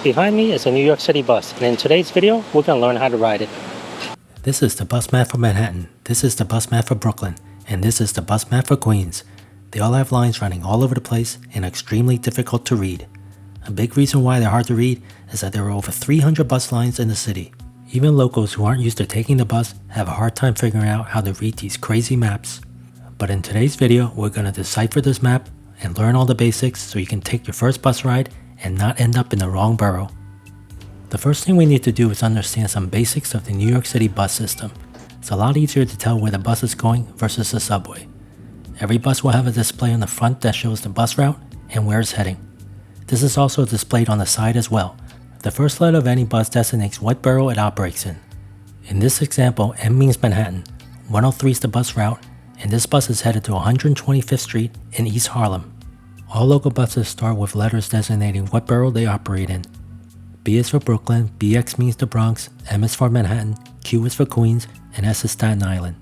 Behind me is a New York City bus, and in today's video, we're going to learn how to ride it. This is the bus map for Manhattan, this is the bus map for Brooklyn, and this is the bus map for Queens. They all have lines running all over the place and are extremely difficult to read. A big reason why they're hard to read is that there are over 300 bus lines in the city. Even locals who aren't used to taking the bus have a hard time figuring out how to read these crazy maps. But in today's video, we're going to decipher this map and learn all the basics so you can take your first bus ride and not end up in the wrong borough. The first thing we need to do is understand some basics of the New York City bus system. It's a lot easier to tell where the bus is going versus the subway. Every bus will have a display on the front that shows the bus route and where it's heading. This is also displayed on the side as well. The first letter of any bus designates what borough it operates in. In this example, M means Manhattan, 103 is the bus route, and this bus is headed to 125th Street in East Harlem. All local buses start with letters designating what borough they operate in. B is for Brooklyn, BX means the Bronx, M is for Manhattan, Q is for Queens, and S is Staten Island.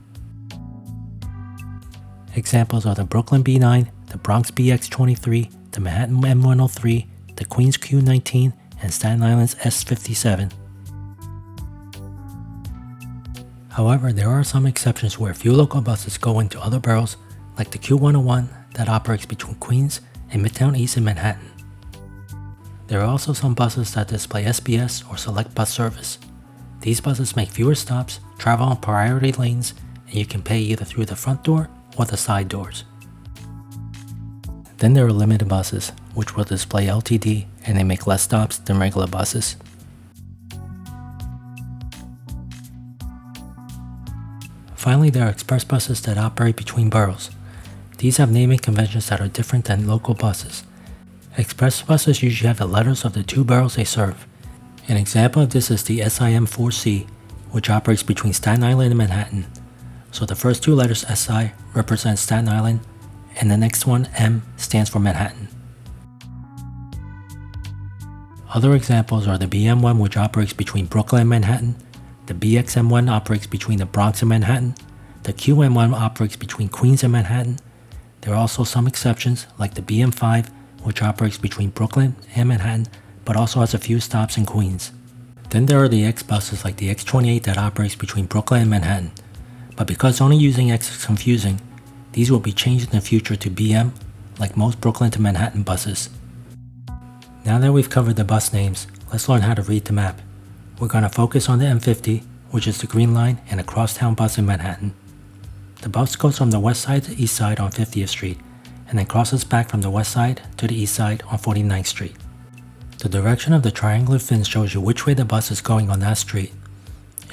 Examples are the Brooklyn B9, the Bronx BX23, the Manhattan M103, the Queens Q19, and Staten Island's S57. However, there are some exceptions where few local buses go into other boroughs, like the Q101 that operates between Queens and Midtown East in Manhattan. There are also some buses that display SBS or Select Bus Service. These buses make fewer stops, travel on priority lanes, and you can pay either through the front door or the side doors. Then there are limited buses, which will display LTD and they make less stops than regular buses. Finally, there are express buses that operate between boroughs. These have naming conventions that are different than local buses. Express buses usually have the letters of the two boroughs they serve. An example of this is the SIM4C, which operates between Staten Island and Manhattan. So the first two letters SI represent Staten Island, and the next one, M, stands for Manhattan. Other examples are the BM1, which operates between Brooklyn and Manhattan, the BXM1 operates between the Bronx and Manhattan, the QM1 operates between Queens and Manhattan. There are also some exceptions, like the BM5, which operates between Brooklyn and Manhattan, but also has a few stops in Queens. Then there are the X buses like the X28 that operates between Brooklyn and Manhattan. But because only using X is confusing, these will be changed in the future to BM, like most Brooklyn to Manhattan buses. Now that we've covered the bus names, let's learn how to read the map. We're going to focus on the M50, which is the Green Line and a crosstown bus in Manhattan. The bus goes from the west side to the east side on 50th Street, and then crosses back from the west side to the east side on 49th Street. The direction of the triangular fins shows you which way the bus is going on that street.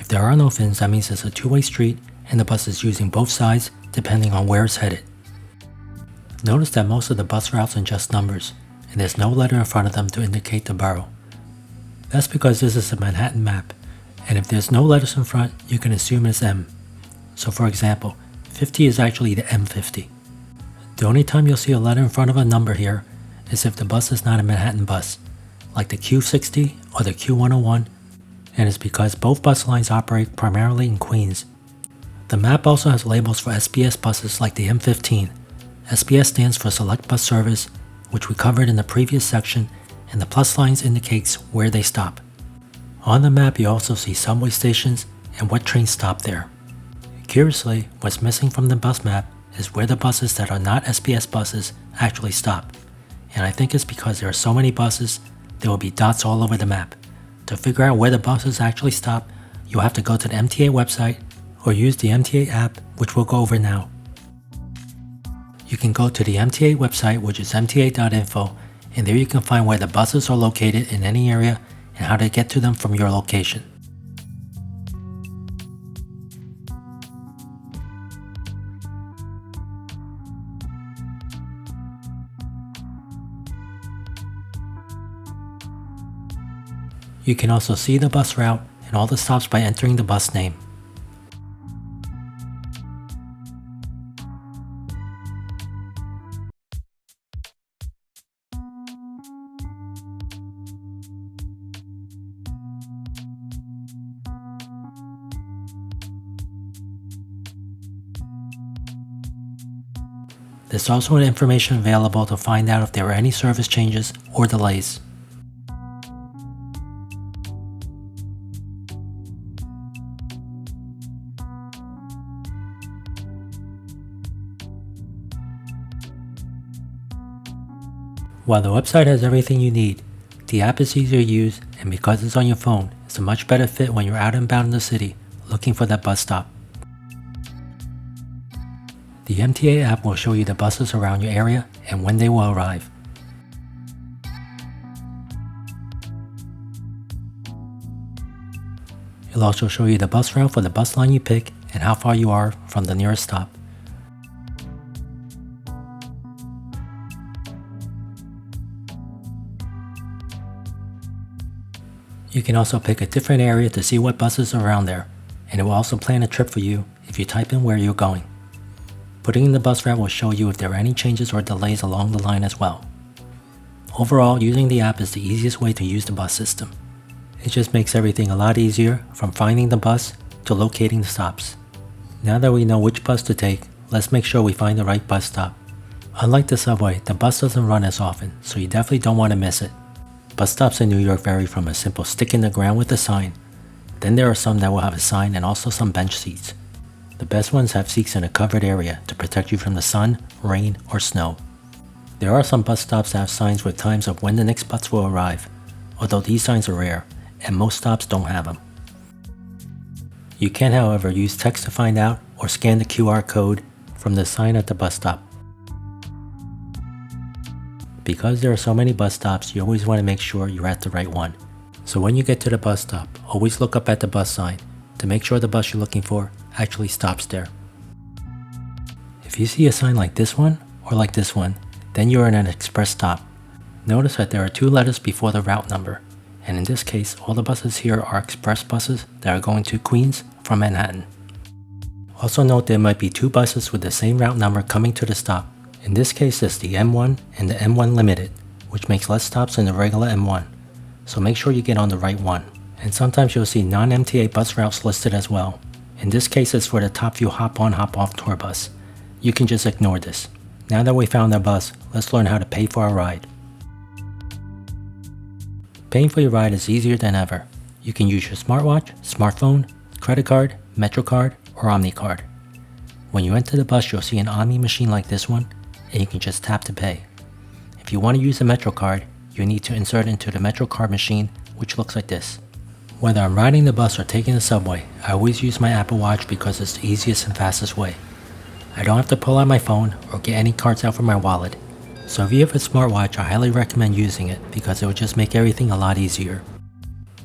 If there are no fins, that means it's a two-way street and the bus is using both sides depending on where it's headed. Notice that most of the bus routes are just numbers, and there's no letter in front of them to indicate the borough. That's because this is a Manhattan map, and if there's no letters in front, you can assume it's M. So for example, 50 is actually the M50. The only time you'll see a letter in front of a number here is if the bus is not a Manhattan bus, like the Q60 or the Q101, and it's because both bus lines operate primarily in Queens. The map also has labels for SBS buses like the M15. SBS stands for Select Bus Service, which we covered in the previous section, and the plus lines indicates where they stop. On the map you also see subway stations and what trains stop there. Curiously, what's missing from the bus map is where the buses that are not SBS buses actually stop. And I think it's because there are so many buses, there will be dots all over the map. To figure out where the buses actually stop, you'll have to go to the MTA website or use the MTA app, which we'll go over now. You can go to the MTA website, which is mta.info, and there you can find where the buses are located in any area and how to get to them from your location. You can also see the bus route and all the stops by entering the bus name. There's also information available to find out if there are any service changes or delays. While the website has everything you need, the app is easier to use, and because it's on your phone, it's a much better fit when you're out and about in the city looking for that bus stop. The MTA app will show you the buses around your area and when they will arrive. It'll also show you the bus route for the bus line you pick and how far you are from the nearest stop. You can also pick a different area to see what buses are around there, and it will also plan a trip for you if you type in where you're going. Putting in the bus route will show you if there are any changes or delays along the line as well. Overall, using the app is the easiest way to use the bus system. It just makes everything a lot easier, from finding the bus to locating the stops. Now that we know which bus to take, let's make sure we find the right bus stop. Unlike the subway, the bus doesn't run as often, so you definitely don't want to miss it. Bus stops in New York vary from a simple stick in the ground with a sign. Then there are some that will have a sign and also some bench seats. The best ones have seats in a covered area to protect you from the sun, rain, or snow. There are some bus stops that have signs with times of when the next bus will arrive, although these signs are rare, and most stops don't have them. You can, however, use text to find out or scan the QR code from the sign at the bus stop. Because there are so many bus stops, you always want to make sure you're at the right one. So when you get to the bus stop, always look up at the bus sign to make sure the bus you're looking for actually stops there. If you see a sign like this one or like this one, then you're in an express stop. Notice that there are 2 letters before the route number, and in this case, all the buses here are express buses that are going to Queens from Manhattan. Also note there might be 2 buses with the same route number coming to the stop. In this case, it's the M1 and the M1 Limited, which makes less stops than the regular M1, so make sure you get on the right one. And sometimes you'll see non-MTA bus routes listed as well. In this case, it's for the Top View hop-on hop-off tour bus. You can just ignore this. Now that we found our bus, let's learn how to pay for our ride. Paying for your ride is easier than ever. You can use your smartwatch, smartphone, credit card, MetroCard, or OmniCard. When you enter the bus, you'll see an Omni machine like this one, and you can just tap to pay. If you want to use a MetroCard, you need to insert it into the MetroCard machine, which looks like this. Whether I'm riding the bus or taking the subway, I always use my Apple Watch because it's the easiest and fastest way. I don't have to pull out my phone or get any cards out from my wallet. So if you have a smartwatch, I highly recommend using it because it will just make everything a lot easier.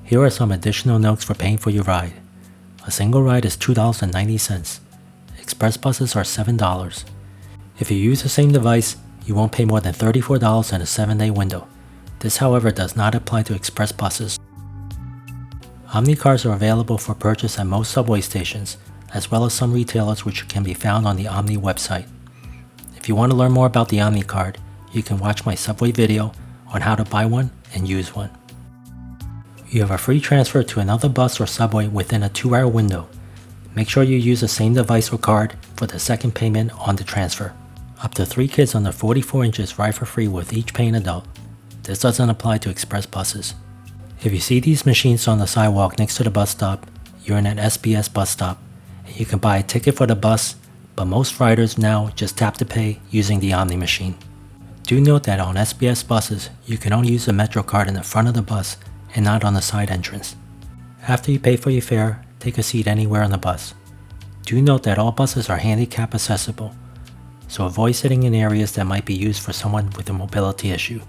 Here are some additional notes for paying for your ride. A single ride is $2.90. Express buses are $7. If you use the same device, you won't pay more than $34 in a 7-day window. This, however, does not apply to express buses. Omni cards are available for purchase at most subway stations, as well as some retailers which can be found on the Omni website. If you want to learn more about the Omni card, you can watch my subway video on how to buy one and use one. You have a free transfer to another bus or subway within a 2-hour window. Make sure you use the same device or card for the second payment on the transfer. Up to 3 kids under 44 inches ride for free with each paying adult. This doesn't apply to express buses. If you see these machines on the sidewalk next to the bus stop, you're in an SBS bus stop, and you can buy a ticket for the bus, but most riders now just tap to pay using the Omni machine. Do note that on SBS buses, you can only use the MetroCard in the front of the bus and not on the side entrance. After you pay for your fare, take a seat anywhere on the bus. Do note that all buses are handicap accessible, so avoid sitting in areas that might be used for someone with a mobility issue.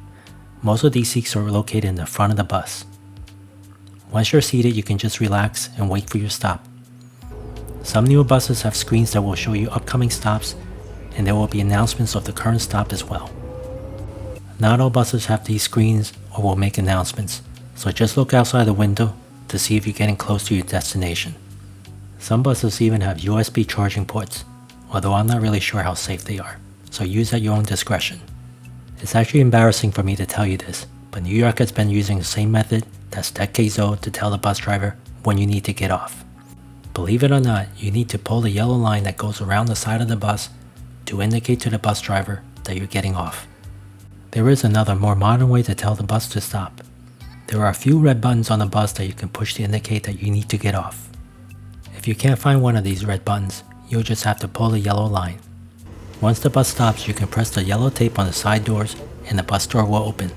Most of these seats are located in the front of the bus. Once you're seated, you can just relax and wait for your stop. Some newer buses have screens that will show you upcoming stops, and there will be announcements of the current stop as well. Not all buses have these screens or will make announcements, so just look outside the window to see if you're getting close to your destination. Some buses even have USB charging ports, although I'm not really sure how safe they are, so use at your own discretion. It's actually embarrassing for me to tell you this, but New York has been using the same method that's decades old to tell the bus driver when you need to get off. Believe it or not, you need to pull the yellow line that goes around the side of the bus to indicate to the bus driver that you're getting off. There is another more modern way to tell the bus to stop. There are a few red buttons on the bus that you can push to indicate that you need to get off. If you can't find one of these red buttons, you'll just have to pull the yellow line. Once the bus stops, you can press the yellow tape on the side doors and the bus door will open.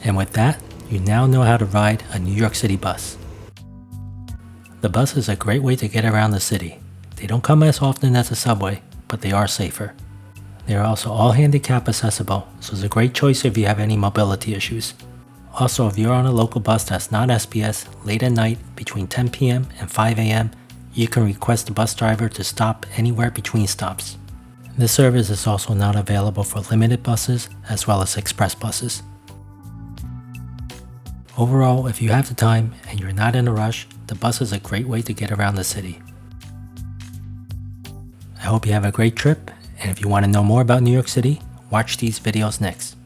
And with that, you now know how to ride a New York City bus. The bus is a great way to get around the city. They don't come as often as the subway, but they are safer. They are also all handicap accessible, so it's a great choice if you have any mobility issues. Also, if you're on a local bus that's not SBS, late at night between 10 p.m. and 5 a.m., you can request the bus driver to stop anywhere between stops. This service is also not available for limited buses as well as express buses. Overall, if you have the time and you're not in a rush, the bus is a great way to get around the city. I hope you have a great trip, and if you want to know more about New York City, watch these videos next.